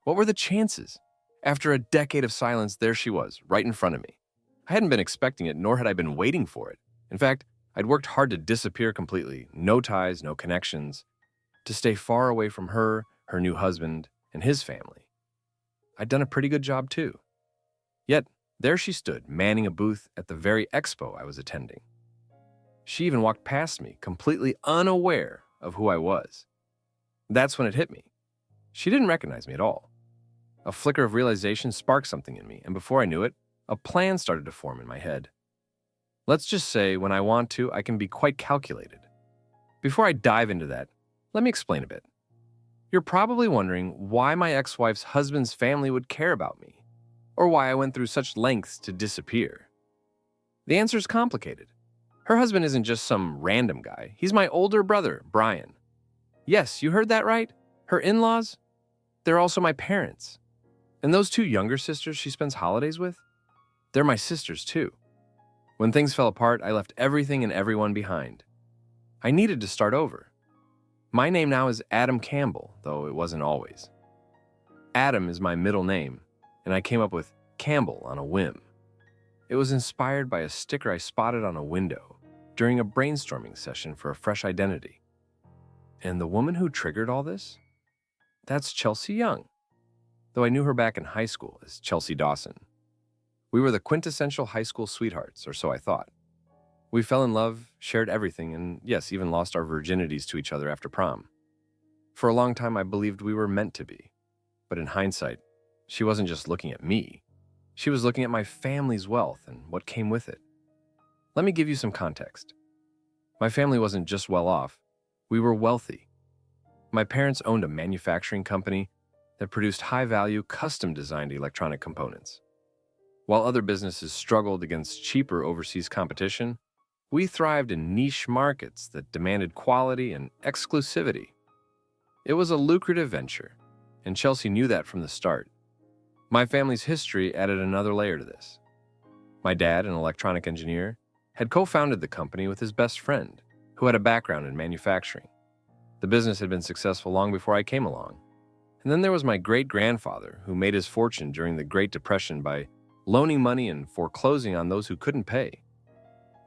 What were the chances? After a decade of silence, there she was, right in front of me. I hadn't been expecting it, nor had I been waiting for it. In fact, I'd worked hard to disappear completely. No ties, no connections. To stay far away from her, her new husband, and his family. I'd done a pretty good job too. Yet, there she stood, manning a booth at the very expo I was attending. She even walked past me, completely unaware of who I was. That's when it hit me. She didn't recognize me at all. A flicker of realization sparked something in me, and before I knew it, a plan started to form in my head. Let's just say, when I want to, I can be quite calculated. Before I dive into that, let me explain a bit. You're probably wondering why my ex-wife's husband's family would care about me, or why I went through such lengths to disappear. The answer is complicated. Her husband isn't just some random guy. He's my older brother, Brian. Yes, you heard that right. Her in-laws, they're also my parents. And those two younger sisters she spends holidays with, they're my sisters too. When things fell apart, I left everything and everyone behind. I needed to start over. My name now is Adam Campbell, though it wasn't always. Adam is my middle name, and I came up with Campbell on a whim. It was inspired by a sticker I spotted on a window during a brainstorming session for a fresh identity. And the woman who triggered all this? That's Chelsea Young, though I knew her back in high school as Chelsea Dawson. We were the quintessential high school sweethearts, or so I thought. We fell in love, shared everything, and yes, even lost our virginities to each other after prom. For a long time, I believed we were meant to be. But in hindsight, she wasn't just looking at me. She was looking at my family's wealth and what came with it. Let me give you some context. My family wasn't just well off. We were wealthy. My parents owned a manufacturing company that produced high-value, custom-designed electronic components. While other businesses struggled against cheaper overseas competition, we thrived in niche markets that demanded quality and exclusivity. It was a lucrative venture, and Chelsea knew that from the start. My family's history added another layer to this. My dad, an electronic engineer, had co-founded the company with his best friend, who had a background in manufacturing. The business had been successful long before I came along. And then there was my great-grandfather, who made his fortune during the Great Depression by loaning money and foreclosing on those who couldn't pay.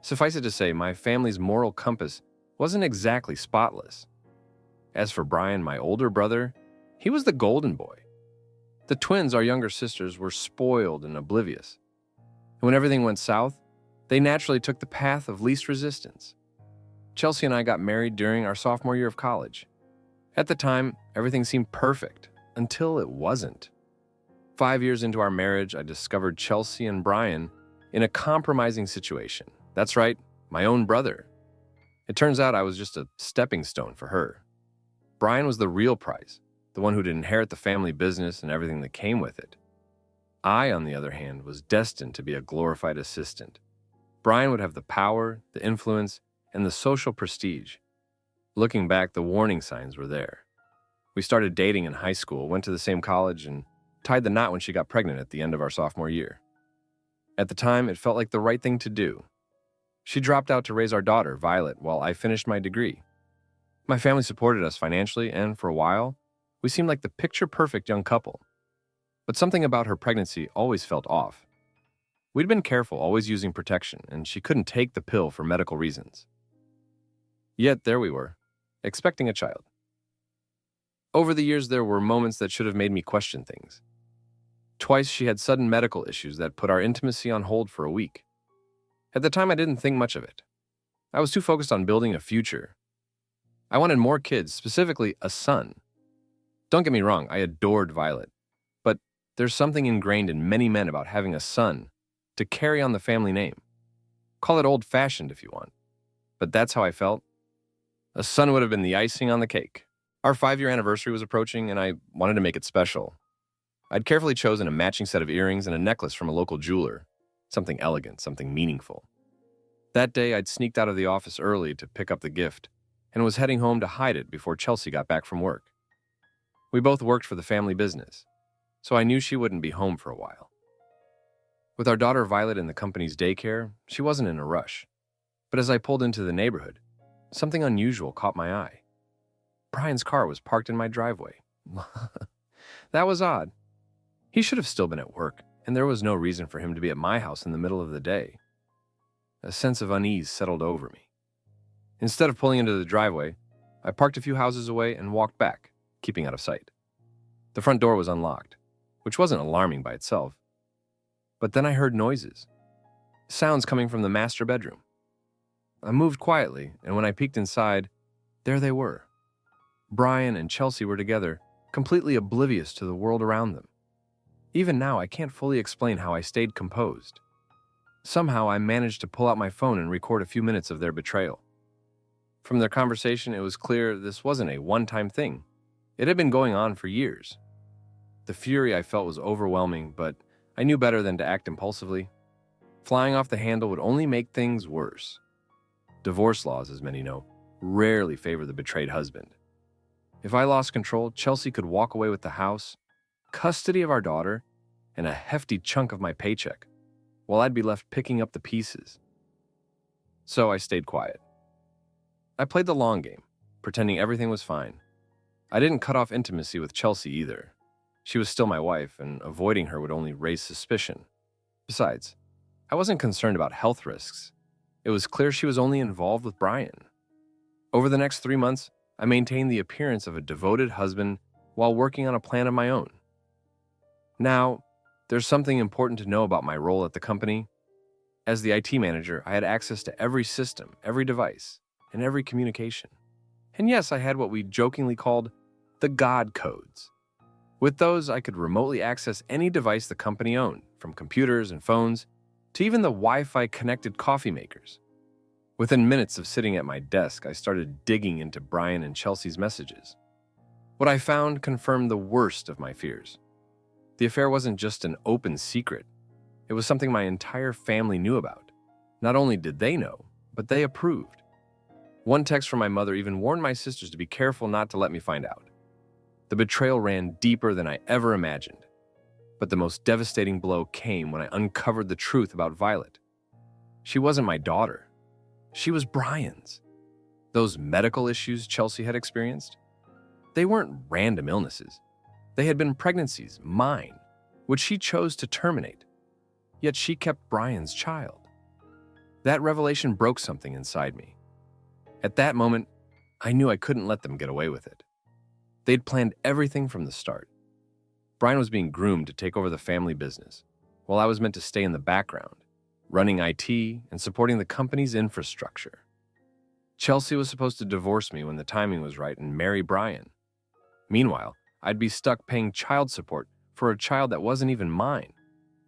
Suffice it to say, my family's moral compass wasn't exactly spotless. As for Brian, my older brother, he was the golden boy. The twins, our younger sisters, were spoiled and oblivious. And when everything went south, they naturally took the path of least resistance. Chelsea and I got married during our sophomore year of college. At the time, everything seemed perfect, until it wasn't. 5 years into our marriage, I discovered Chelsea and Brian in a compromising situation. That's right, my own brother. It turns out I was just a stepping stone for her. Brian was the real prize, the one who'd inherit the family business and everything that came with it. I, on the other hand, was destined to be a glorified assistant. Brian would have the power, the influence, and the social prestige. Looking back, the warning signs were there. We started dating in high school, went to the same college, and tied the knot when she got pregnant at the end of our sophomore year. At the time, it felt like the right thing to do. She dropped out to raise our daughter, Violet, while I finished my degree. My family supported us financially, and for a while, we seemed like the picture-perfect young couple. But something about her pregnancy always felt off. We'd been careful, always using protection, and she couldn't take the pill for medical reasons. Yet there we were, expecting a child. Over the years, there were moments that should have made me question things. Twice, she had sudden medical issues that put our intimacy on hold for a week. At the time, I didn't think much of it. I was too focused on building a future. I wanted more kids, specifically a son. Don't get me wrong, I adored Violet. But there's something ingrained in many men about having a son to carry on the family name. Call it old-fashioned if you want. But that's how I felt. A son would have been the icing on the cake. Our 5-year anniversary was approaching, and I wanted to make it special. I'd carefully chosen a matching set of earrings and a necklace from a local jeweler. Something elegant, something meaningful. That day, I'd sneaked out of the office early to pick up the gift, and was heading home to hide it before Chelsea got back from work. We both worked for the family business, so I knew she wouldn't be home for a while. With our daughter Violet in the company's daycare, she wasn't in a rush. But as I pulled into the neighborhood, something unusual caught my eye. Brian's car was parked in my driveway. That was odd. He should have still been at work, and there was no reason for him to be at my house in the middle of the day. A sense of unease settled over me. Instead of pulling into the driveway, I parked a few houses away and walked back, keeping out of sight. The front door was unlocked, which wasn't alarming by itself. But then I heard noises, sounds coming from the master bedroom. I moved quietly, and when I peeked inside, there they were. Brian and Chelsea were together, completely oblivious to the world around them. Even now, I can't fully explain how I stayed composed. Somehow, I managed to pull out my phone and record a few minutes of their betrayal. From their conversation, it was clear this wasn't a one-time thing. It had been going on for years. The fury I felt was overwhelming, but I knew better than to act impulsively. Flying off the handle would only make things worse. Divorce laws, as many know, rarely favor the betrayed husband. If I lost control, Chelsea could walk away with the house, custody of our daughter, and a hefty chunk of my paycheck, while I'd be left picking up the pieces. So I stayed quiet. I played the long game, pretending everything was fine. I didn't cut off intimacy with Chelsea either. She was still my wife, and avoiding her would only raise suspicion. Besides, I wasn't concerned about health risks. It was clear she was only involved with Brian. Over the next 3 months, I maintained the appearance of a devoted husband while working on a plan of my own. Now, there's something important to know about my role at the company. As the IT manager, I had access to every system, every device, and every communication. And yes, I had what we jokingly called the God codes. With those, I could remotely access any device the company owned, from computers and phones to even the Wi-Fi connected coffee makers. Within minutes of sitting at my desk, I started digging into Brian and Chelsea's messages. What I found confirmed the worst of my fears. The affair wasn't just an open secret. It was something my entire family knew about. Not only did they know, but they approved. One text from my mother even warned my sisters to be careful not to let me find out. The betrayal ran deeper than I ever imagined. But the most devastating blow came when I uncovered the truth about Violet. She wasn't my daughter. She was Brian's. Those medical issues Chelsea had experienced, they weren't random illnesses. They had been pregnancies, mine, which she chose to terminate. Yet she kept Brian's child. That revelation broke something inside me. At that moment, I knew I couldn't let them get away with it. They'd planned everything from the start. Brian was being groomed to take over the family business, while I was meant to stay in the background, running IT and supporting the company's infrastructure. Chelsea was supposed to divorce me when the timing was right and marry Brian. Meanwhile, I'd be stuck paying child support for a child that wasn't even mine,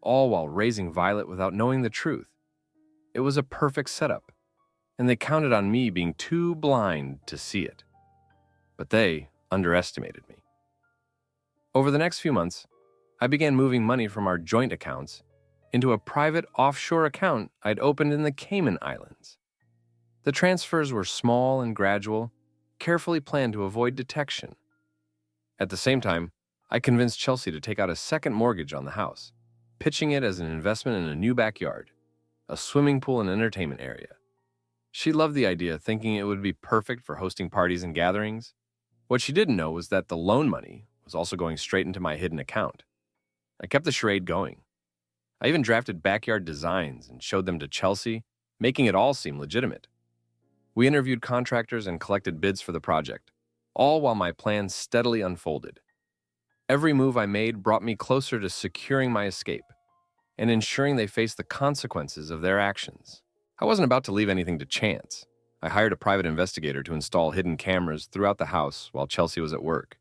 all while raising Violet without knowing the truth. It was a perfect setup, and they counted on me being too blind to see it. But they underestimated me. Over the next few months, I began moving money from our joint accounts into a private offshore account I'd opened in the Cayman Islands. The transfers were small and gradual, carefully planned to avoid detection. At the same time, I convinced Chelsea to take out a second mortgage on the house, pitching it as an investment in a new backyard, a swimming pool and entertainment area. She loved the idea, thinking it would be perfect for hosting parties and gatherings. What she didn't know was that the loan money was also going straight into my hidden account. I kept the charade going. I even drafted backyard designs and showed them to Chelsea, making it all seem legitimate. We interviewed contractors and collected bids for the project, all while my plan steadily unfolded. Every move I made brought me closer to securing my escape and ensuring they faced the consequences of their actions. I wasn't about to leave anything to chance. I hired a private investigator to install hidden cameras throughout the house while Chelsea was at work.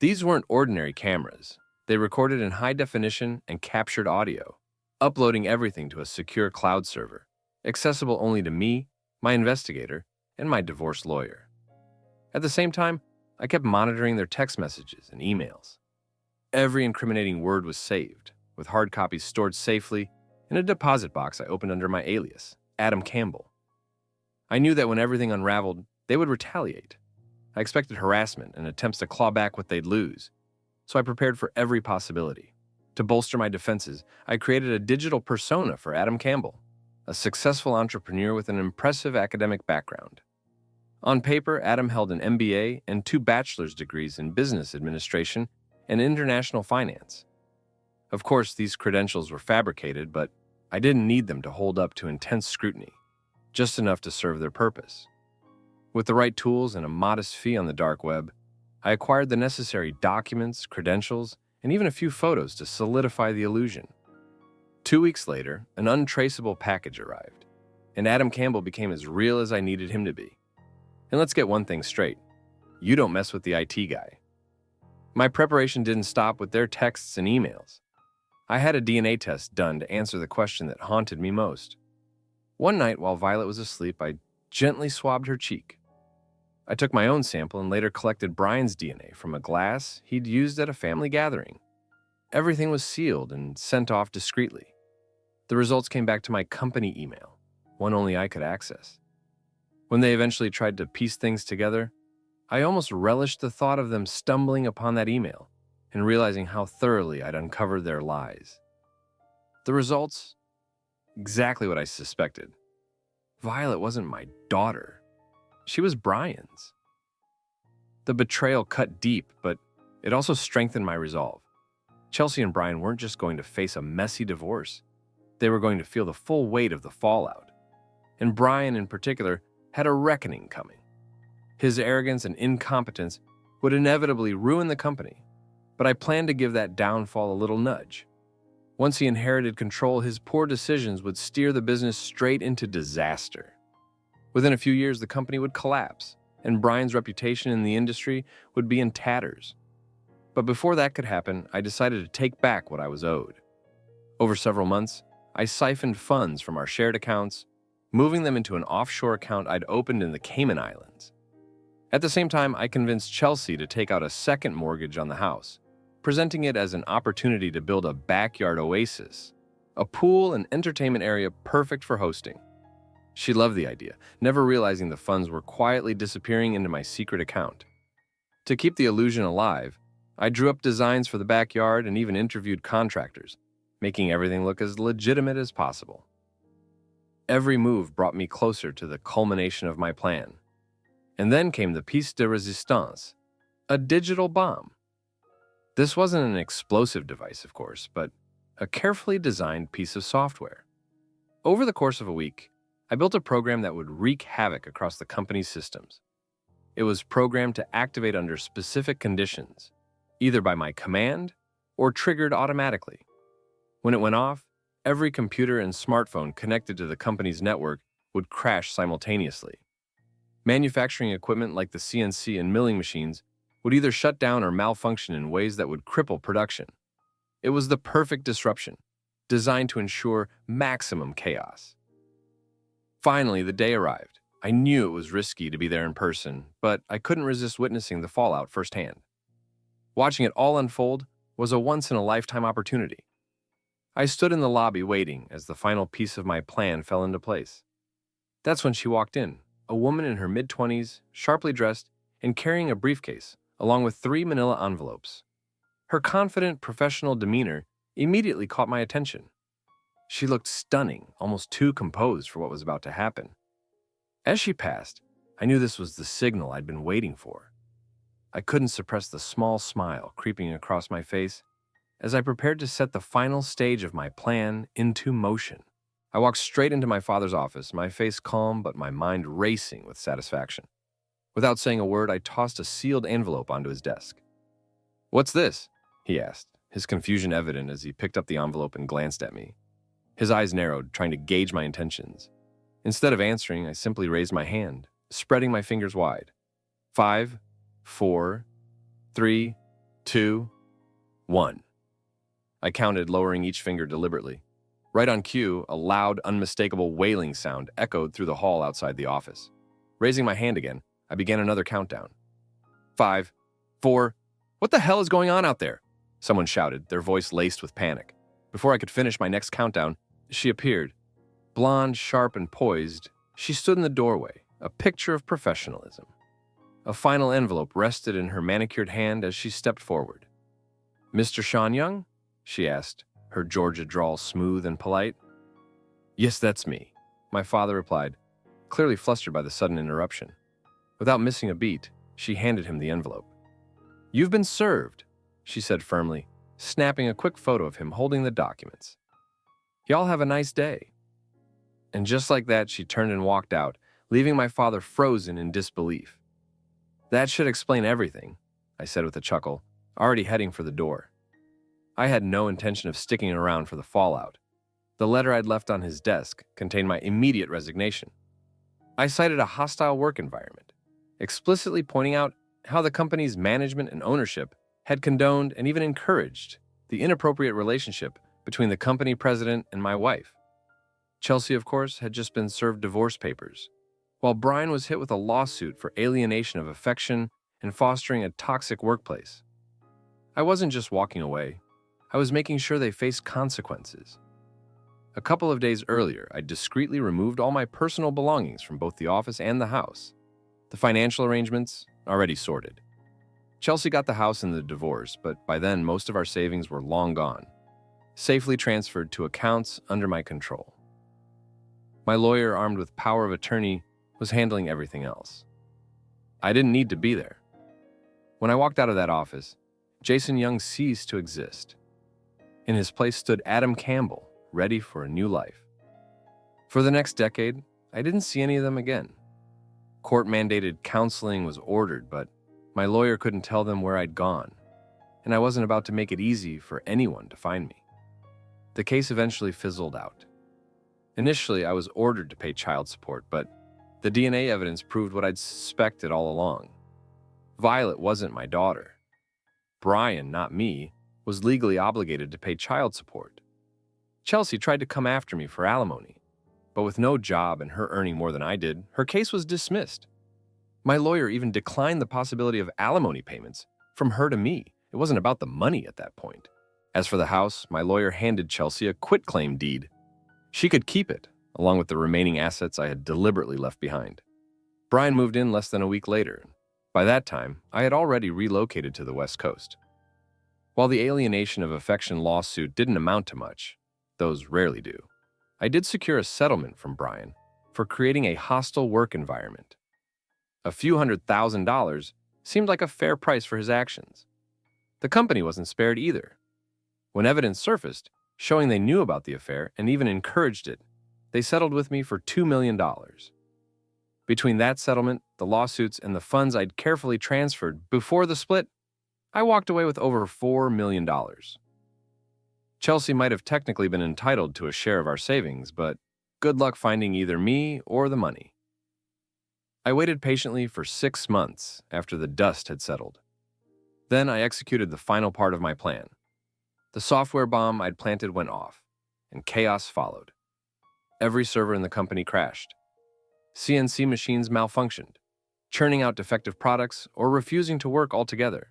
These weren't ordinary cameras. They recorded in high definition and captured audio, uploading everything to a secure cloud server, accessible only to me, my investigator, and my divorce lawyer. At the same time, I kept monitoring their text messages and emails. Every incriminating word was saved, with hard copies stored safely in a deposit box I opened under my alias, Adam Campbell. I knew that when everything unraveled, they would retaliate. I expected harassment and attempts to claw back what they'd lose, so I prepared for every possibility. To bolster my defenses, I created a digital persona for Adam Campbell, a successful entrepreneur with an impressive academic background. On paper, Adam held an MBA and 2 bachelor's degrees in business administration and international finance. Of course, these credentials were fabricated, but I didn't need them to hold up to intense scrutiny, just enough to serve their purpose. With the right tools and a modest fee on the dark web, I acquired the necessary documents, credentials, and even a few photos to solidify the illusion. 2 weeks later, an untraceable package arrived, and Adam Campbell became as real as I needed him to be. And let's get one thing straight. You don't mess with the IT guy. My preparation didn't stop with their texts and emails. I had a DNA test done to answer the question that haunted me most. One night while Violet was asleep, I gently swabbed her cheek. I took my own sample and later collected Brian's DNA from a glass he'd used at a family gathering. Everything was sealed and sent off discreetly. The results came back to my company email, one only I could access. When they eventually tried to piece things together, I almost relished the thought of them stumbling upon that email and realizing how thoroughly I'd uncovered their lies. The results? Exactly what I suspected. Violet wasn't my daughter. She was Brian's. The betrayal cut deep, but it also strengthened my resolve. Chelsea and Brian weren't just going to face a messy divorce. They were going to feel the full weight of the fallout. And Brian, in particular, had a reckoning coming. His arrogance and incompetence would inevitably ruin the company, but I planned to give that downfall a little nudge. Once he inherited control, his poor decisions would steer the business straight into disaster. Within a few years, the company would collapse, and Brian's reputation in the industry would be in tatters. But before that could happen, I decided to take back what I was owed. Over several months, I siphoned funds from our shared accounts, moving them into an offshore account I'd opened in the Cayman Islands. At the same time, I convinced Chelsea to take out a second mortgage on the house, presenting it as an opportunity to build a backyard oasis, a pool and entertainment area perfect for hosting. She loved the idea, never realizing the funds were quietly disappearing into my secret account. To keep the illusion alive, I drew up designs for the backyard and even interviewed contractors, making everything look as legitimate as possible. Every move brought me closer to the culmination of my plan. And then came the piece de resistance, a digital bomb. This wasn't an explosive device, of course, but a carefully designed piece of software. Over the course of a week, I built a program that would wreak havoc across the company's systems. It was programmed to activate under specific conditions, either by my command or triggered automatically. When it went off, every computer and smartphone connected to the company's network would crash simultaneously. Manufacturing equipment like the CNC and milling machines would either shut down or malfunction in ways that would cripple production. It was the perfect disruption, designed to ensure maximum chaos. Finally, the day arrived. I knew it was risky to be there in person, but I couldn't resist witnessing the fallout firsthand. Watching it all unfold was a once-in-a-lifetime opportunity. I stood in the lobby waiting as the final piece of my plan fell into place. That's when she walked in, a woman in her mid-20s, sharply dressed, and carrying a briefcase, along with 3 manila envelopes. Her confident, professional demeanor immediately caught my attention. She looked stunning, almost too composed for what was about to happen. As she passed, I knew this was the signal I'd been waiting for. I couldn't suppress the small smile creeping across my face as I prepared to set the final stage of my plan into motion. I walked straight into my father's office, my face calm but my mind racing with satisfaction. Without saying a word, I tossed a sealed envelope onto his desk. "What's this?" he asked, his confusion evident as he picked up the envelope and glanced at me. His eyes narrowed, trying to gauge my intentions. Instead of answering, I simply raised my hand, spreading my fingers wide. 5, 4, 3, 2, 1. I counted, lowering each finger deliberately. Right on cue, a loud, unmistakable wailing sound echoed through the hall outside the office. Raising my hand again, I began another countdown. 5, 4, "What the hell is going on out there?" Someone shouted, their voice laced with panic. Before I could finish my next countdown, she appeared. Blonde, sharp, and poised, she stood in the doorway, a picture of professionalism. A final envelope rested in her manicured hand as she stepped forward. "Mr. Sean Young?" she asked, her Georgia drawl smooth and polite. "Yes, that's me," my father replied, clearly flustered by the sudden interruption. Without missing a beat, she handed him the envelope. "You've been served," she said firmly, snapping a quick photo of him holding the documents. "Y'all have a nice day." And just like that, she turned and walked out, leaving my father frozen in disbelief. "That should explain everything," I said with a chuckle, already heading for the door. I had no intention of sticking around for the fallout. The letter I'd left on his desk contained my immediate resignation. I cited a hostile work environment, explicitly pointing out how the company's management and ownership had condoned and even encouraged the inappropriate relationship between the company president and my wife. Chelsea, of course, had just been served divorce papers, while Brian was hit with a lawsuit for alienation of affection and fostering a toxic workplace. I wasn't just walking away. I was making sure they faced consequences. A couple of days earlier, I discreetly removed all my personal belongings from both the office and the house. The financial arrangements already sorted. Chelsea got the house in the divorce, but by then most of our savings were long gone, safely transferred to accounts under my control. My lawyer, armed with power of attorney, was handling everything else. I didn't need to be there. When I walked out of that office, Jason Young ceased to exist. In his place stood Adam Campbell, ready for a new life. For the next decade, I didn't see any of them again. Court-mandated counseling was ordered, but my lawyer couldn't tell them where I'd gone, and I wasn't about to make it easy for anyone to find me. The case eventually fizzled out. Initially, I was ordered to pay child support, but the DNA evidence proved what I'd suspected all along. Violet wasn't my daughter. Brian, not me, was legally obligated to pay child support. Chelsea tried to come after me for alimony, but with no job and her earning more than I did, her case was dismissed. My lawyer even declined the possibility of alimony payments from her to me. It wasn't about the money at that point. As for the house, my lawyer handed Chelsea a quitclaim deed. She could keep it, along with the remaining assets I had deliberately left behind. Brian moved in less than a week later. By that time, I had already relocated to the West Coast. While the alienation of affection lawsuit didn't amount to much, those rarely do, I did secure a settlement from Brian for creating a hostile work environment. A few $100,000 seemed like a fair price for his actions. The company wasn't spared either. When evidence surfaced, showing they knew about the affair and even encouraged it, they settled with me for $2 million. Between that settlement, the lawsuits, and the funds I'd carefully transferred before the split, I walked away with over $4 million. Chelsea might have technically been entitled to a share of our savings, but good luck finding either me or the money. I waited patiently for 6 months after the dust had settled. Then I executed the final part of my plan. The software bomb I'd planted went off, and chaos followed. Every server in the company crashed. CNC machines malfunctioned, churning out defective products or refusing to work altogether.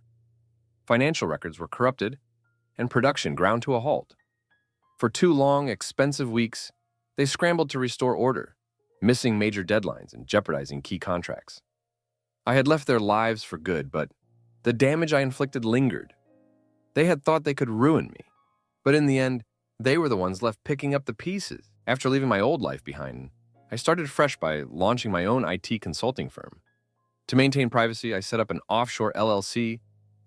Financial records were corrupted, and production ground to a halt. For 2 long, expensive weeks, they scrambled to restore order, missing major deadlines and jeopardizing key contracts. I had left their lives for good, but the damage I inflicted lingered. They had thought they could ruin me, but in the end, they were the ones left picking up the pieces. After leaving my old life behind, I started fresh by launching my own IT consulting firm. To maintain privacy, I set up an offshore LLC,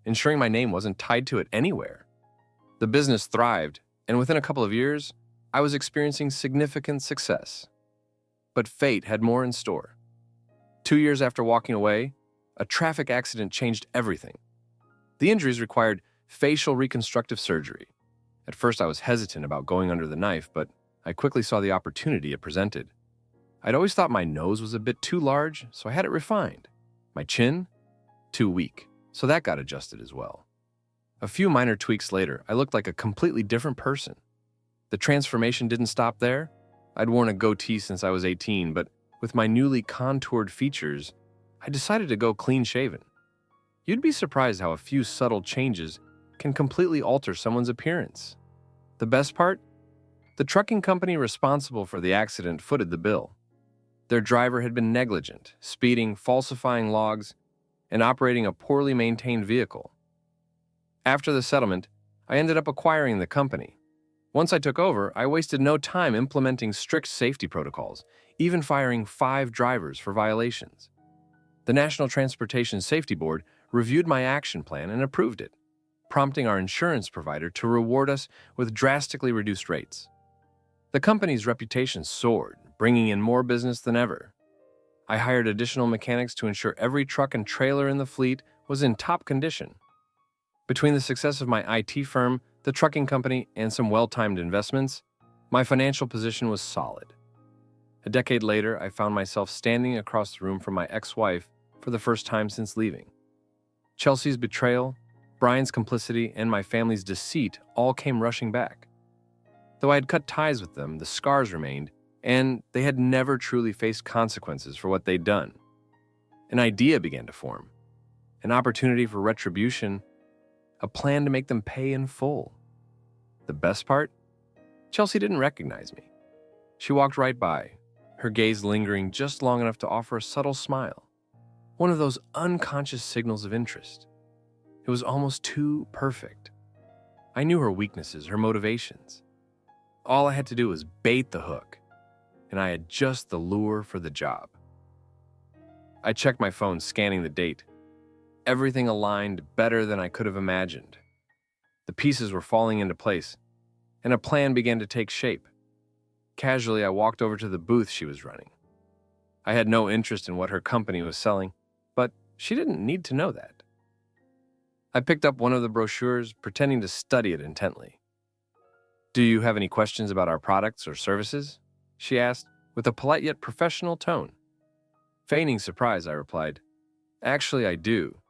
ensuring my name wasn't tied to it anywhere. The business thrived, and within a couple of years, I was experiencing significant success. But fate had more in store. 2 years after walking away, a traffic accident changed everything. The injuries required facial reconstructive surgery. At first, I was hesitant about going under the knife, but I quickly saw the opportunity it presented. I'd always thought my nose was a bit too large, so I had it refined. My chin? Too weak, so that got adjusted as well. A few minor tweaks later, I looked like a completely different person. The transformation didn't stop there. I'd worn a goatee since I was 18, but with my newly contoured features, I decided to go clean-shaven. You'd be surprised how a few subtle changes can completely alter someone's appearance. The best part? The trucking company responsible for the accident footed the bill. Their driver had been negligent, speeding, falsifying logs, and operating a poorly maintained vehicle. After the settlement, I ended up acquiring the company. Once I took over, I wasted no time implementing strict safety protocols, even firing 5 drivers for violations. The National Transportation Safety Board reviewed my action plan and approved it. prompting our insurance provider to reward us with drastically reduced rates. The company's reputation soared, bringing in more business than ever. I hired additional mechanics to ensure every truck and trailer in the fleet was in top condition. Between the success of my IT firm, the trucking company, and some well-timed investments, my financial position was solid. A decade later, I found myself standing across the room from my ex-wife for the first time since leaving. Chelsea's betrayal, Brian's complicity, and my family's deceit all came rushing back. Though I had cut ties with them, the scars remained, and they had never truly faced consequences for what they'd done. An idea began to form, an opportunity for retribution, a plan to make them pay in full. The best part? Chelsea didn't recognize me. She walked right by, her gaze lingering just long enough to offer a subtle smile, one of those unconscious signals of interest. It was almost too perfect. I knew her weaknesses, her motivations. All I had to do was bait the hook, and I had just the lure for the job. I checked my phone, scanning the date. Everything aligned better than I could have imagined. The pieces were falling into place, and a plan began to take shape. Casually, I walked over to the booth she was running. I had no interest in what her company was selling, but she didn't need to know that. I picked up one of the brochures, pretending to study it intently. "Do you have any questions about our products or services?" she asked, with a polite yet professional tone. Feigning surprise, I replied, "Actually, I do,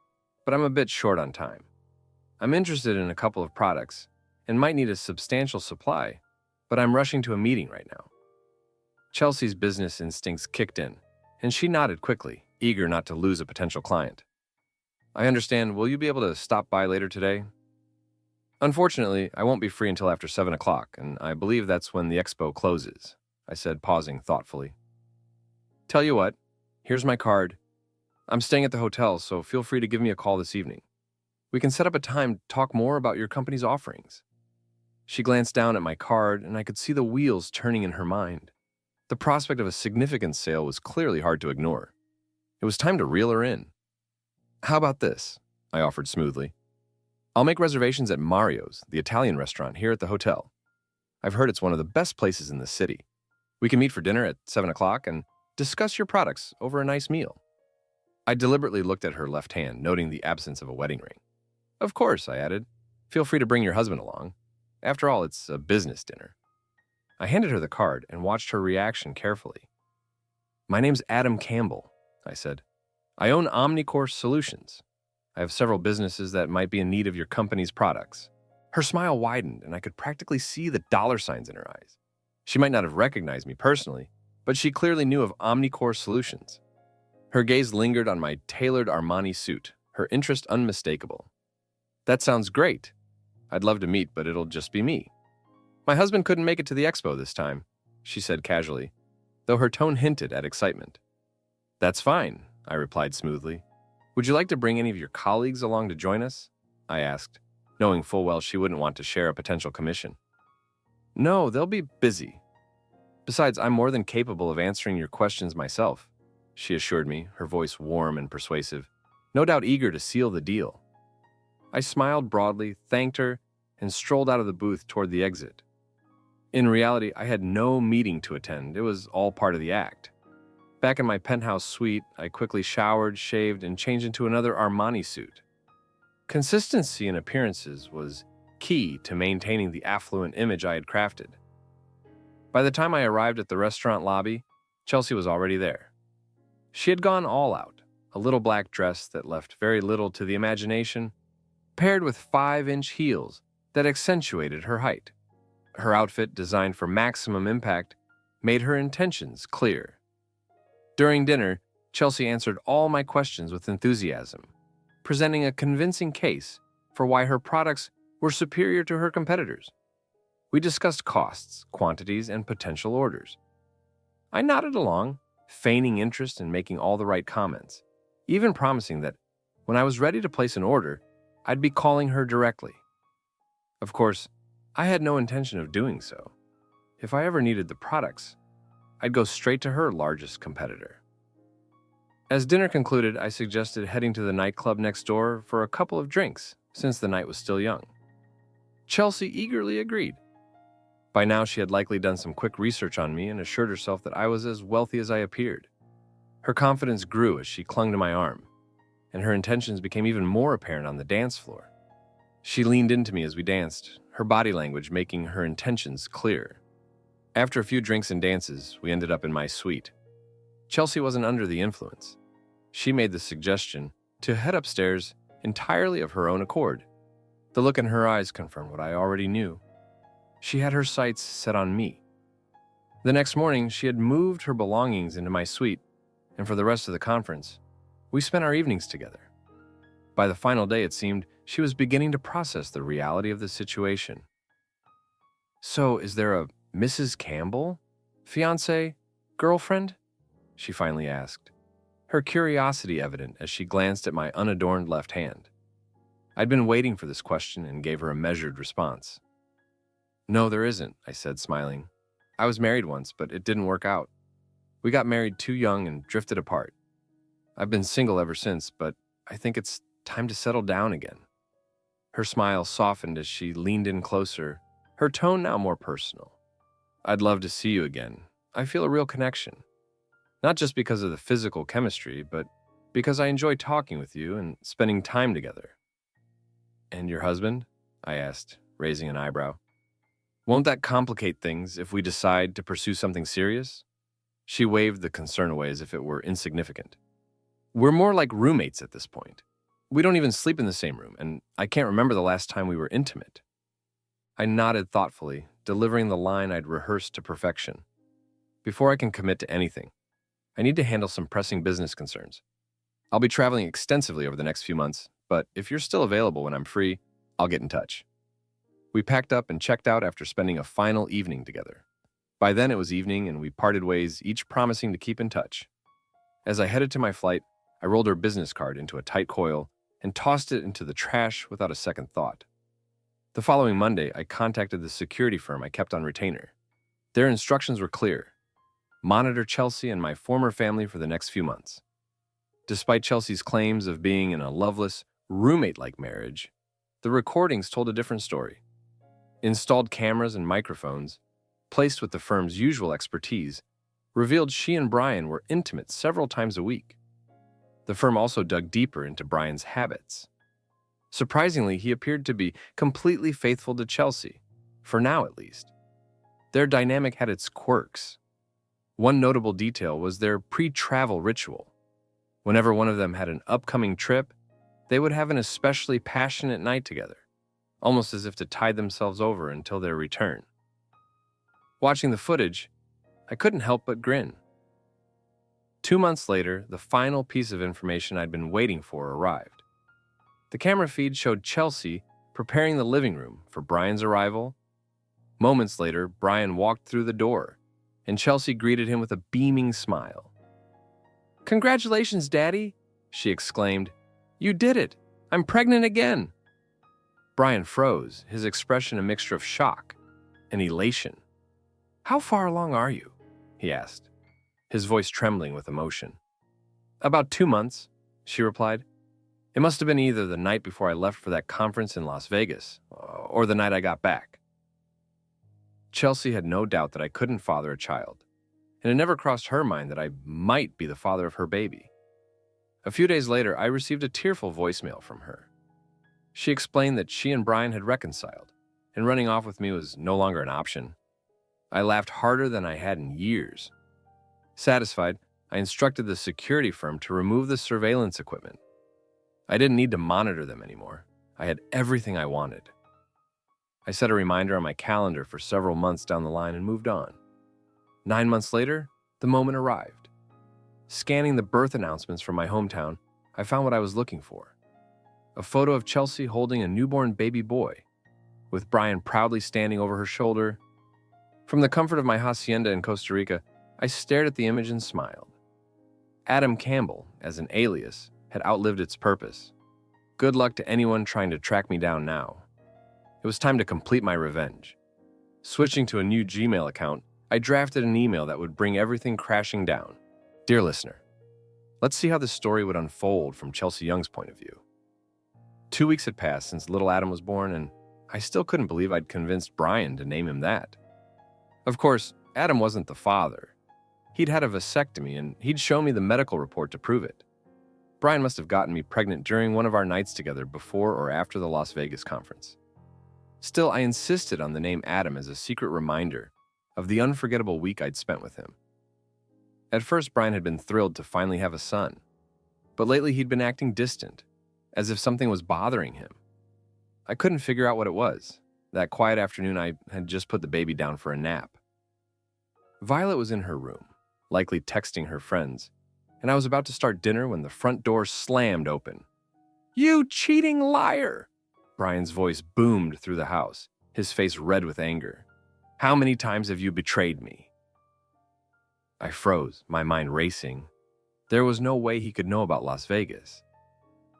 but I'm a bit short on time. I'm interested in a couple of products and might need a substantial supply, but I'm rushing to a meeting right now." Chelsea's business instincts kicked in, and she nodded quickly, eager not to lose a potential client. "I understand. Will you be able to stop by later today?" "Unfortunately, I won't be free until after 7 o'clock, and I believe that's when the expo closes," I said, pausing thoughtfully. "Tell you what, here's my card. I'm staying at the hotel, so feel free to give me a call this evening. We can set up a time to talk more about your company's offerings." She glanced down at my card, and I could see the wheels turning in her mind. The prospect of a significant sale was clearly hard to ignore. It was time to reel her in. "How about this?" I offered smoothly. "I'll make reservations at Mario's, the Italian restaurant here at the hotel. I've heard it's one of the best places in the city. We can meet for dinner at 7 o'clock and discuss your products over a nice meal." I deliberately looked at her left hand, noting the absence of a wedding ring. "Of course," I added. "Feel free to bring your husband along. After all, it's a business dinner." I handed her the card and watched her reaction carefully. "My name's Adam Campbell," I said. "I own Omnicourse Solutions. I have several businesses that might be in need of your company's products." Her smile widened, and I could practically see the dollar signs in her eyes. She might not have recognized me personally, but she clearly knew of Omnicourse Solutions. Her gaze lingered on my tailored Armani suit, her interest unmistakable. "That sounds great. I'd love to meet, but it'll just be me. My husband couldn't make it to the expo this time," she said casually, though her tone hinted at excitement. "That's fine," I replied smoothly. "Would you like to bring any of your colleagues along to join us?" I asked, knowing full well she wouldn't want to share a potential commission. "No, they'll be busy. Besides, I'm more than capable of answering your questions myself," she assured me, her voice warm and persuasive, no doubt eager to seal the deal. I smiled broadly, thanked her, and strolled out of the booth toward the exit. In reality, I had no meeting to attend. It was all part of the act. Back in my penthouse suite, I quickly showered, shaved, and changed into another Armani suit. Consistency in appearances was key to maintaining the affluent image I had crafted. By the time I arrived at the restaurant lobby, Chelsea was already there. She had gone all out, a little black dress that left very little to the imagination, paired with 5-inch heels that accentuated her height. Her outfit, designed for maximum impact, made her intentions clear. During dinner, Chelsea answered all my questions with enthusiasm, presenting a convincing case for why her products were superior to her competitors. We discussed costs, quantities, and potential orders. I nodded along, feigning interest and making all the right comments, even promising that when I was ready to place an order, I'd be calling her directly. Of course, I had no intention of doing so. If I ever needed the products, I'd go straight to her largest competitor. As dinner concluded, I suggested heading to the nightclub next door for a couple of drinks, since the night was still young. Chelsea eagerly agreed. By now, she had likely done some quick research on me and assured herself that I was as wealthy as I appeared. Her confidence grew as she clung to my arm, and her intentions became even more apparent on the dance floor. She leaned into me as we danced, her body language making her intentions clear. After a few drinks and dances, we ended up in my suite. Chelsea wasn't under the influence. She made the suggestion to head upstairs entirely of her own accord. The look in her eyes confirmed what I already knew. She had her sights set on me. The next morning, she had moved her belongings into my suite, and for the rest of the conference, we spent our evenings together. By the final day, it seemed she was beginning to process the reality of the situation. "So, is there a Mrs. Campbell? Fiancé? Girlfriend?" she finally asked, her curiosity evident as she glanced at my unadorned left hand. I'd been waiting for this question and gave her a measured response. "No, there isn't," I said, smiling. "I was married once, but it didn't work out. We got married too young and drifted apart. I've been single ever since, but I think it's time to settle down again." Her smile softened as she leaned in closer, her tone now more personal. "I'd love to see you again. I feel a real connection. Not just because of the physical chemistry, but because I enjoy talking with you and spending time together." "And your husband?" I asked, raising an eyebrow. "Won't that complicate things if we decide to pursue something serious?" She waved the concern away as if it were insignificant. "We're more like roommates at this point. We don't even sleep in the same room, and I can't remember the last time we were intimate." I nodded thoughtfully, delivering the line I'd rehearsed to perfection. "Before I can commit to anything, I need to handle some pressing business concerns. I'll be traveling extensively over the next few months, but if you're still available when I'm free, I'll get in touch." We packed up and checked out after spending a final evening together. By then it was evening and we parted ways, each promising to keep in touch. As I headed to my flight, I rolled her business card into a tight coil and tossed it into the trash without a second thought. The following Monday, I contacted the security firm I kept on retainer. Their instructions were clear: monitor Chelsea and my former family for the next few months. Despite Chelsea's claims of being in a loveless, roommate-like marriage, the recordings told a different story. Installed cameras and microphones, placed with the firm's usual expertise, revealed she and Brian were intimate several times a week. The firm also dug deeper into Brian's habits. Surprisingly, he appeared to be completely faithful to Chelsea, for now at least. Their dynamic had its quirks. One notable detail was their pre-travel ritual. Whenever one of them had an upcoming trip, they would have an especially passionate night together, almost as if to tide themselves over until their return. Watching the footage, I couldn't help but grin. 2 months later, the final piece of information I'd been waiting for arrived. The camera feed showed Chelsea preparing the living room for Brian's arrival. Moments later, Brian walked through the door, and Chelsea greeted him with a beaming smile. "Congratulations, Daddy," she exclaimed. "You did it! I'm pregnant again!" Brian froze, his expression a mixture of shock and elation. "How far along are you?" he asked, his voice trembling with emotion. "About 2 months," she replied. "It must have been either the night before I left for that conference in Las Vegas, or the night I got back." Chelsea had no doubt that I couldn't father a child, and it never crossed her mind that I might be the father of her baby. A few days later, I received a tearful voicemail from her. She explained that she and Brian had reconciled, and running off with me was no longer an option. I laughed harder than I had in years. Satisfied, I instructed the security firm to remove the surveillance equipment. I didn't need to monitor them anymore. I had everything I wanted. I set a reminder on my calendar for several months down the line and moved on. 9 months later, the moment arrived. Scanning the birth announcements from my hometown, I found what I was looking for. A photo of Chelsea holding a newborn baby boy, with Brian proudly standing over her shoulder. From the comfort of my hacienda in Costa Rica, I stared at the image and smiled. Adam Campbell, as an alias, had outlived its purpose. Good luck to anyone trying to track me down now. It was time to complete my revenge. Switching to a new Gmail account, I drafted an email that would bring everything crashing down. "Dear listener, let's see how this story would unfold from Chelsea Young's point of view. 2 weeks had passed since little Adam was born, and I still couldn't believe I'd convinced Brian to name him that. Of course, Adam wasn't the father. He'd had a vasectomy, and he'd shown me the medical report to prove it. Brian must have gotten me pregnant during one of our nights together before or after the Las Vegas conference. Still, I insisted on the name Adam as a secret reminder of the unforgettable week I'd spent with him. At first, Brian had been thrilled to finally have a son, but lately he'd been acting distant, as if something was bothering him. I couldn't figure out what it was. That quiet afternoon, I had just put the baby down for a nap. Violet was in her room, likely texting her friends, and I was about to start dinner when the front door slammed open. "You cheating liar!" Brian's voice boomed through the house, his face red with anger. "How many times have you betrayed me?" I froze, my mind racing. There was no way he could know about Las Vegas.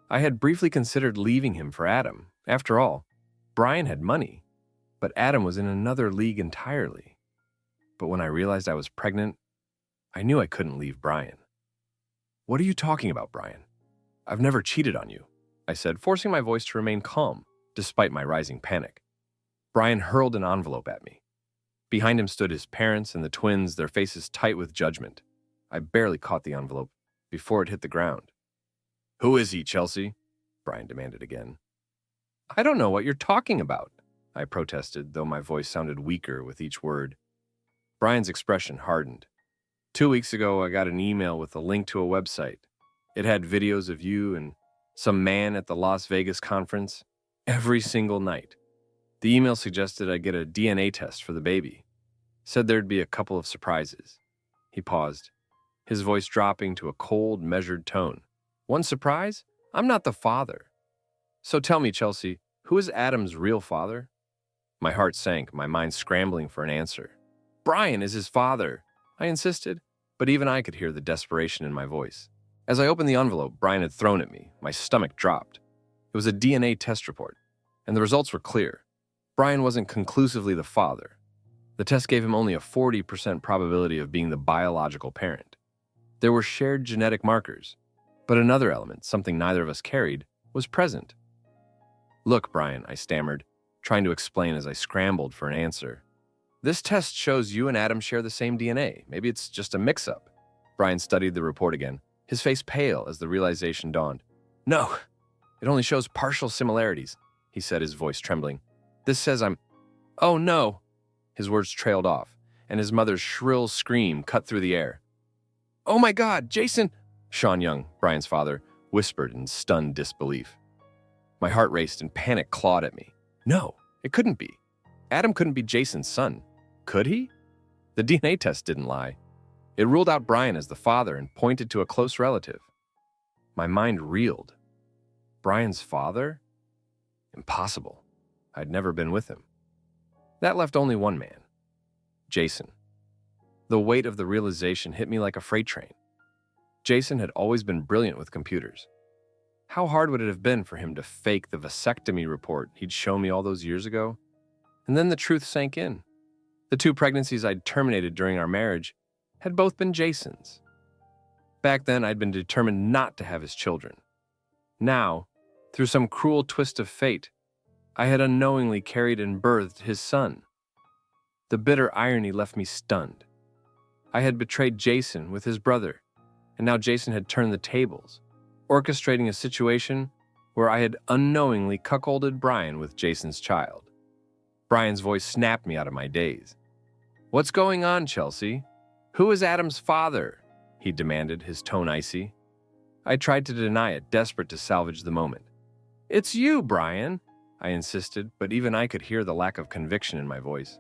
I had briefly considered leaving him for Adam. After all, Brian had money, but Adam was in another league entirely. But when I realized I was pregnant, I knew I couldn't leave Brian. "What are you talking about, Brian? I've never cheated on you," I said, forcing my voice to remain calm despite my rising panic. Brian hurled an envelope at me. Behind him stood his parents and the twins, their faces tight with judgment. I barely caught the envelope before it hit the ground. "Who is he, Chelsea?" Brian demanded again. "I don't know what you're talking about," I protested, though my voice sounded weaker with each word. Brian's expression hardened. "2 weeks ago, I got an email with a link to a website. It had videos of you and some man at the Las Vegas conference every single night. The email suggested I get a DNA test for the baby. Said there'd be a couple of surprises." He paused, his voice dropping to a cold, measured tone. "One surprise? I'm not the father. So tell me, Chelsea, who is Adam's real father?" My heart sank, my mind scrambling for an answer. "Brian is his father," I insisted, but even I could hear the desperation in my voice. As I opened the envelope Brian had thrown at me, my stomach dropped. It was a DNA test report, and the results were clear. Brian wasn't conclusively the father. The test gave him only a 40% probability of being the biological parent. There were shared genetic markers, but another element, something neither of us carried, was present. "Look, Brian," I stammered, trying to explain as I scrambled for an answer. "This test shows you and Adam share the same DNA. Maybe it's just a mix-up." Brian studied the report again, his face pale as the realization dawned. "No, it only shows partial similarities," he said, his voice trembling. "This says I'm—" "Oh, no!" His words trailed off, and his mother's shrill scream cut through the air. "Oh my God, Jason!" Sean Young, Brian's father, whispered in stunned disbelief. My heart raced and panic clawed at me. No, it couldn't be. Adam couldn't be Jason's son. Could he? The DNA test didn't lie. It ruled out Brian as the father and pointed to a close relative. My mind reeled. Brian's father? Impossible. I'd never been with him. That left only one man. Jason. The weight of the realization hit me like a freight train. Jason had always been brilliant with computers. How hard would it have been for him to fake the vasectomy report he'd shown me all those years ago? And then the truth sank in. The 2 pregnancies I'd terminated during our marriage had both been Jason's. Back then, I'd been determined not to have his children. Now, through some cruel twist of fate, I had unknowingly carried and birthed his son. The bitter irony left me stunned. I had betrayed Jason with his brother, and now Jason had turned the tables, orchestrating a situation where I had unknowingly cuckolded Brian with Jason's child. Brian's voice snapped me out of my daze. "What's going on, Chelsea? Who is Adam's father?" he demanded, his tone icy. I tried to deny it, desperate to salvage the moment. "It's you, Brian," I insisted, but even I could hear the lack of conviction in my voice.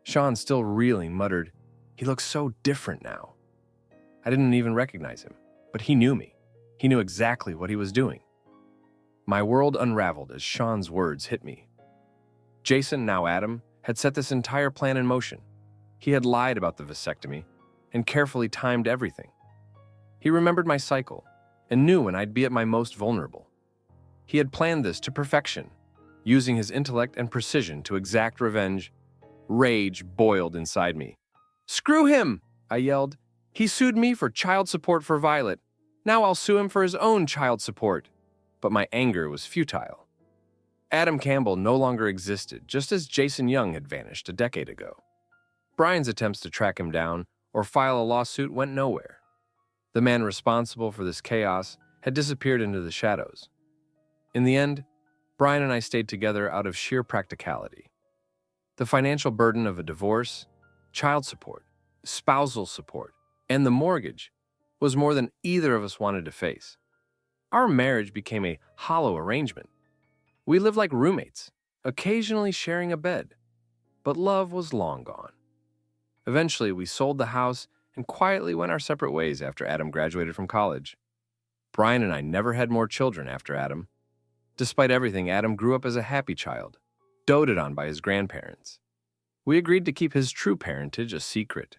Sean, still reeling, muttered, "He looks so different now." I didn't even recognize him, but he knew me. He knew exactly what he was doing. My world unraveled as Sean's words hit me. Jason, now Adam, had set this entire plan in motion. He had lied about the vasectomy and carefully timed everything. He remembered my cycle and knew when I'd be at my most vulnerable. He had planned this to perfection, using his intellect and precision to exact revenge. Rage boiled inside me. "Screw him!" I yelled. "He sued me for child support for Violet. Now I'll sue him for his own child support." but my anger was futile. Adam Campbell no longer existed, just as Jason Young had vanished a decade ago. Brian's attempts to track him down or file a lawsuit went nowhere. The man responsible for this chaos had disappeared into the shadows. In the end, Brian and I stayed together out of sheer practicality. The financial burden of a divorce, child support, spousal support, and the mortgage was more than either of us wanted to face. Our marriage became a hollow arrangement. We lived like roommates, occasionally sharing a bed, but love was long gone. Eventually, we sold the house and quietly went our separate ways after Adam graduated from college. Brian and I never had more children after Adam. Despite everything, Adam grew up as a happy child, doted on by his grandparents. We agreed to keep his true parentage a secret.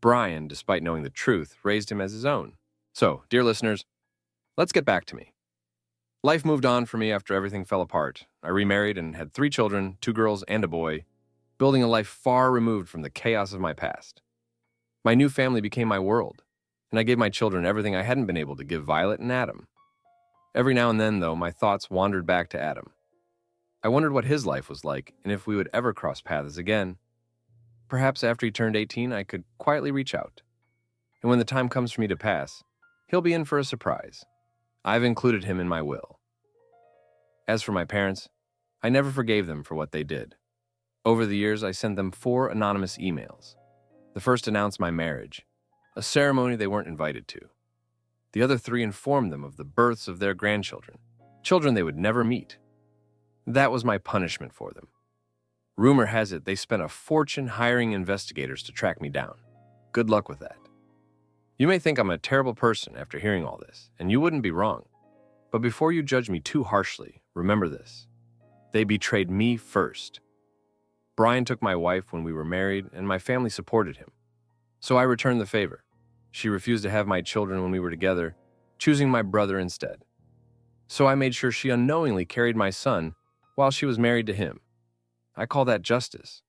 Brian, despite knowing the truth, raised him as his own. So, dear listeners, let's get back to me. Life moved on for me after everything fell apart. I remarried and had 3 children, 2 girls and a boy, building a life far removed from the chaos of my past. My new family became my world, and I gave my children everything I hadn't been able to give Violet and Adam. Every now and then, though, my thoughts wandered back to Adam. I wondered what his life was like and if we would ever cross paths again. Perhaps after he turned 18, I could quietly reach out. And when the time comes for me to pass, he'll be in for a surprise. I've included him in my will. As for my parents, I never forgave them for what they did. Over the years, I sent them 4 anonymous emails. The first announced my marriage, a ceremony they weren't invited to. The other 3 informed them of the births of their grandchildren, children they would never meet. That was my punishment for them. Rumor has it they spent a fortune hiring investigators to track me down. Good luck with that. You may think I'm a terrible person after hearing all this, and you wouldn't be wrong. But before you judge me too harshly, remember this. They betrayed me first. Brian took my wife when we were married, and my family supported him. So I returned the favor. She refused to have my children when we were together, choosing my brother instead. So I made sure she unknowingly carried my son while she was married to him. I call that justice.